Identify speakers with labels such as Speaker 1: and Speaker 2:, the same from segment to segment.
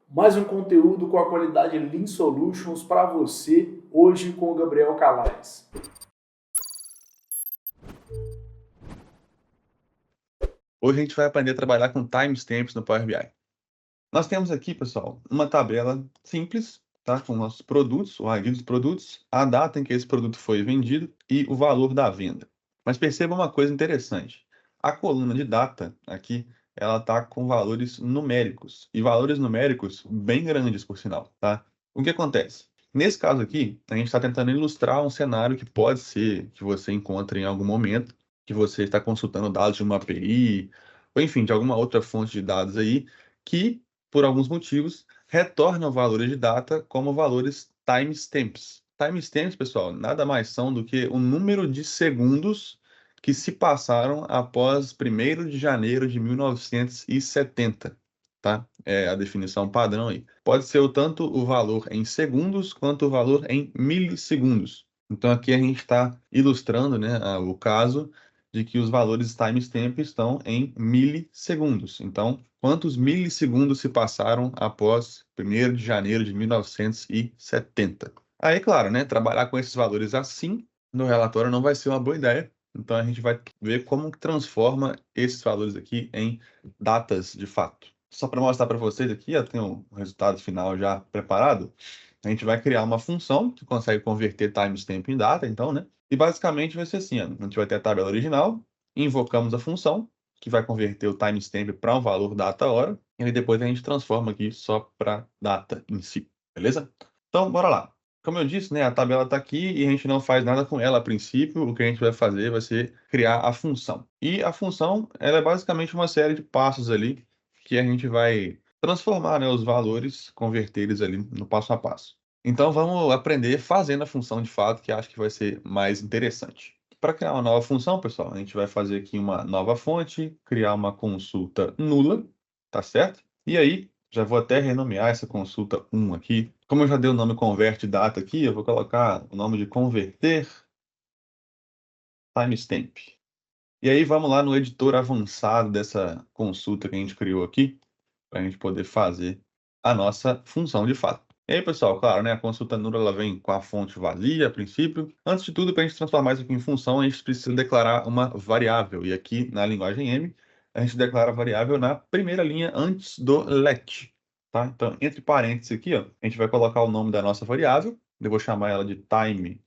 Speaker 1: Mais um conteúdo com a qualidade Lean Solutions para você, hoje com o Gabriel Calais.
Speaker 2: Hoje a gente vai aprender a trabalhar com timestamps no Power BI. Nós temos aqui, pessoal, uma tabela simples, tá? Com nossos produtos, o ID dos produtos, a data em que esse produto foi vendido e o valor da venda. Mas perceba uma coisa interessante. A coluna de data aqui, ela está com valores numéricos, e valores numéricos bem grandes, por sinal, tá? O que acontece? Nesse caso aqui, a gente está tentando ilustrar um cenário que pode ser que você encontre em algum momento, que você está consultando dados de uma API, ou enfim, de alguma outra fonte de dados aí, que por alguns motivos, retornam valores de data como valores timestamps. Timestamps, pessoal, nada mais são do que o número de segundos que se passaram após 1º de janeiro de 1970, tá? É a definição padrão aí. Pode ser tanto o valor em segundos quanto o valor em milissegundos. Então aqui a gente está ilustrando, né, o caso de que os valores timestamp estão em milissegundos. Então, quantos milissegundos se passaram após 1º de janeiro de 1970? Aí, claro, né, trabalhar com esses valores assim no relatório não vai ser uma boa ideia. Então, a gente vai ver como que transforma esses valores aqui em datas de fato. Só para mostrar para vocês aqui, eu tenho o resultado final já preparado. A gente vai criar uma função que consegue converter timestamp em data, então, né? E basicamente vai ser assim, ó, a gente vai ter a tabela original, invocamos a função, que vai converter o timestamp para um valor data-hora, e aí depois a gente transforma aqui só para data em si, beleza? Então, bora lá. Como eu disse, né, a tabela está aqui e a gente não faz nada com ela a princípio. O que a gente vai fazer vai ser criar a função. E a função, ela é basicamente uma série de passos ali que a gente vai transformar, né, os valores, converter eles ali no passo a passo. Então, vamos aprender fazendo a função de fato, que acho que vai ser mais interessante. Para criar uma nova função, pessoal, a gente vai fazer aqui uma nova fonte, criar uma consulta nula, tá certo? E aí, já vou até renomear essa consulta 1 aqui. Como eu já dei o nome convert data aqui, eu vou colocar o nome de converter timestamp. E aí, vamos lá no editor avançado dessa consulta que a gente criou aqui, para a gente poder fazer a nossa função de fato. E aí, pessoal, claro, né, a consulta nula ela vem com a fonte vazia a princípio. Antes de tudo, para a gente transformar isso aqui em função, a gente precisa declarar uma variável. E aqui, na linguagem M, a gente declara a variável na primeira linha antes do let. Tá? Então, entre parênteses aqui, ó, a gente vai colocar o nome da nossa variável. Eu vou chamar ela de timestamp.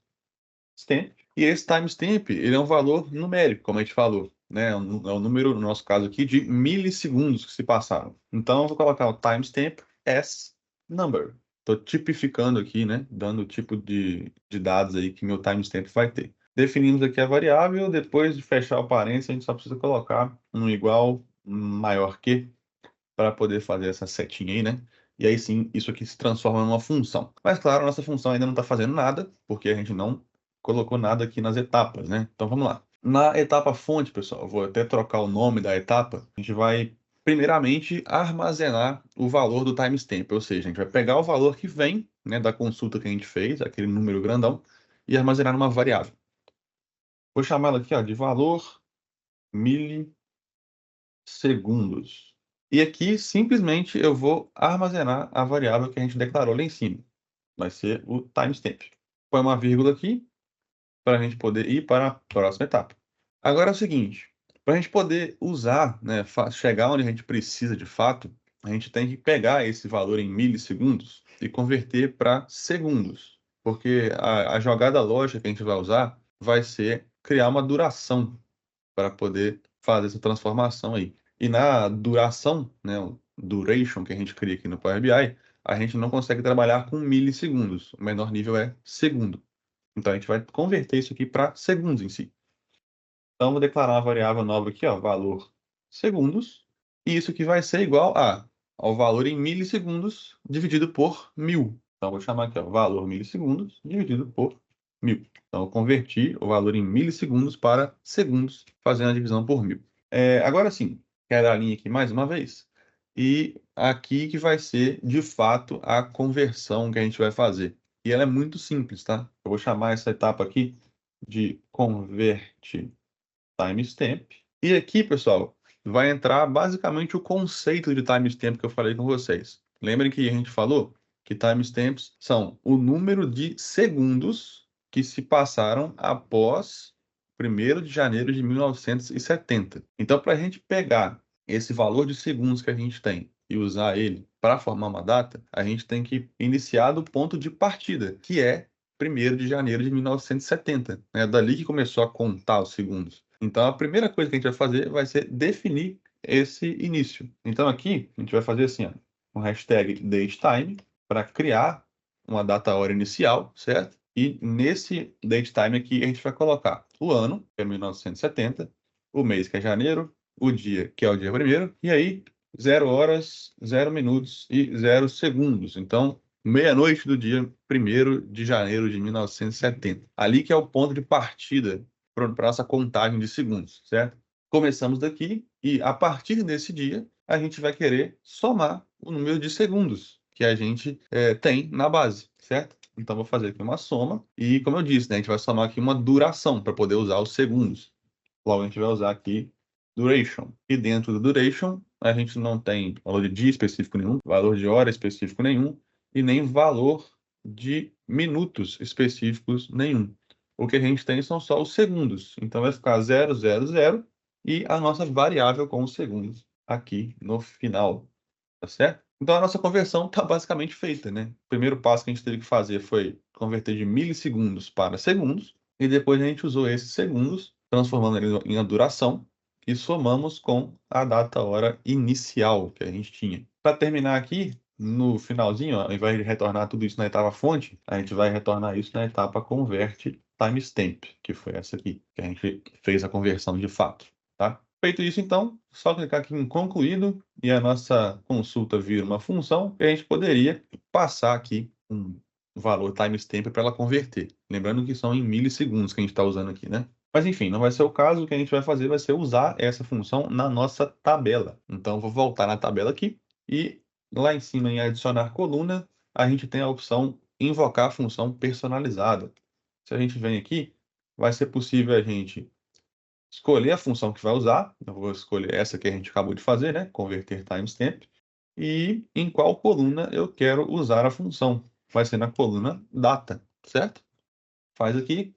Speaker 2: E esse timestamp, ele é um valor numérico, como a gente falou, né? É um número, no nosso caso aqui, de milissegundos que se passaram. Então, eu vou colocar o timestamp as number. Estou tipificando aqui, né? Dando o tipo de dados aí que meu timestamp vai ter. Definimos aqui a variável, depois de fechar o parênteses, a gente só precisa colocar um igual maior que para poder fazer essa setinha aí, né? E aí sim, isso aqui se transforma numa função. Mas claro, a nossa função ainda não está fazendo nada, porque a gente não colocou nada aqui nas etapas, né? Então vamos lá. Na etapa fonte, pessoal, eu vou até trocar o nome da etapa. A gente vai, primeiramente, armazenar o valor do timestamp, ou seja, a gente vai pegar o valor que vem, né, da consulta que a gente fez, aquele número grandão, e armazenar numa variável. Vou chamar ela aqui, ó, de valor milissegundos. E aqui, simplesmente, eu vou armazenar a variável que a gente declarou lá em cima. Vai ser o timestamp. Põe uma vírgula aqui, para a gente poder ir para a próxima etapa. Agora é o seguinte, para a gente poder usar, né, chegar onde a gente precisa de fato, a gente tem que pegar esse valor em milissegundos e converter para segundos. Porque a jogada lógica que a gente vai usar vai ser criar uma duração para poder fazer essa transformação aí. E na duração, né, o duration que a gente cria aqui no Power BI, a gente não consegue trabalhar com milissegundos. O menor nível é segundo. Então a gente vai converter isso aqui para segundos em si. Então vou declarar uma variável nova aqui, ó, valor segundos, e isso aqui vai ser igual ao valor em milissegundos dividido por 1000. Então vou chamar aqui, ó, valor milissegundos dividido por 1000. Então eu converti o valor em milissegundos para segundos, fazendo a divisão por 1000. Agora sim, quero a linha aqui mais uma vez. E aqui que vai ser, de fato, a conversão que a gente vai fazer. E ela é muito simples, tá? Eu vou chamar essa etapa aqui de convert timestamp. E aqui, pessoal, vai entrar basicamente o conceito de timestamp que eu falei com vocês. Lembrem que a gente falou que timestamps são o número de segundos que se passaram após 1º de janeiro de 1970. Então, para a gente pegar esse valor de segundos que a gente tem e usar ele para formar uma data, a gente tem que iniciar do ponto de partida, que é 1º de janeiro de 1970. É dali que começou a contar os segundos. Então, a primeira coisa que a gente vai fazer vai ser definir esse início. Então, aqui, a gente vai fazer assim, ó, um hashtag datetime para criar uma data-hora inicial, certo? E nesse datetime aqui, a gente vai colocar o ano, que é 1970, o mês, que é janeiro, o dia, que é o dia 1º, e aí 0 horas, 0 minutos e 0 segundos. Então, meia-noite do dia 1º de janeiro de 1970. Ali que é o ponto de partida para essa contagem de segundos, certo? Começamos daqui e, a partir desse dia, a gente vai querer somar o número de segundos que a gente tem na base, certo? Então, vou fazer aqui uma soma e, como eu disse, né, a gente vai somar aqui uma duração para poder usar os segundos. Logo, a gente vai usar aqui duration. E dentro do duration, a gente não tem valor de dia específico nenhum, valor de hora específico nenhum e nem valor de minutos específicos nenhum. O que a gente tem são só os segundos. Então, vai ficar 0, 0, 0 e a nossa variável com os segundos aqui no final, tá certo? Então, a nossa conversão está basicamente feita, né? O primeiro passo que a gente teve que fazer foi converter de milissegundos para segundos, e depois a gente usou esses segundos, transformando ele em uma duração, e somamos com a data-hora inicial que a gente tinha. Para terminar aqui, no finalzinho, ó, ao invés de retornar tudo isso na etapa fonte, a gente vai retornar isso na etapa convert timestamp, que foi essa aqui, que a gente fez a conversão de fato, tá? Feito isso, então, só clicar aqui em concluído e a nossa consulta vira uma função e a gente poderia passar aqui um valor timestamp para ela converter. Lembrando que são em milissegundos que a gente está usando aqui, né? Mas enfim, não vai ser o caso. O que a gente vai fazer vai ser usar essa função na nossa tabela. Então, vou voltar na tabela aqui e lá em cima em adicionar coluna, a gente tem a opção invocar a função personalizada. Se a gente vem aqui, vai ser possível a gente escolher a função que vai usar. Eu vou escolher essa que a gente acabou de fazer, né? Converter timestamp. E em qual coluna eu quero usar a função. Vai ser na coluna data, certo? Faz aqui,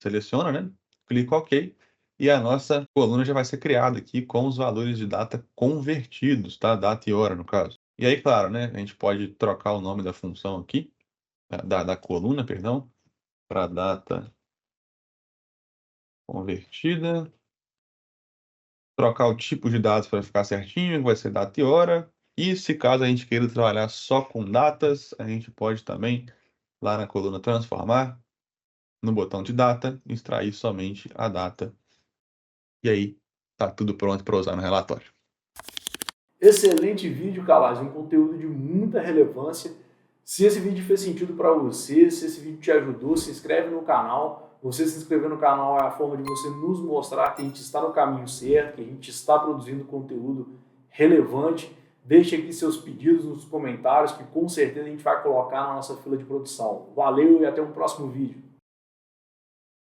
Speaker 2: seleciona, né? Clica OK. E a nossa coluna já vai ser criada aqui com os valores de data convertidos, tá? Data e hora, no caso. E aí, claro, né? A gente pode trocar o nome da função aqui, da coluna, perdão, para data convertida. Trocar o tipo de dados para ficar certinho, que vai ser data e hora. E se caso a gente queira trabalhar só com datas, a gente pode também, lá na coluna transformar, no botão de data, extrair somente a data. E aí, tá tudo pronto para usar no relatório.
Speaker 1: Excelente vídeo, Calais, um conteúdo de muita relevância. Se esse vídeo fez sentido para você, se esse vídeo te ajudou, se inscreve no canal. Você se inscrever no canal é a forma de você nos mostrar que a gente está no caminho certo, que a gente está produzindo conteúdo relevante. Deixe aqui seus pedidos nos comentários, que com certeza a gente vai colocar na nossa fila de produção. Valeu e até um próximo vídeo.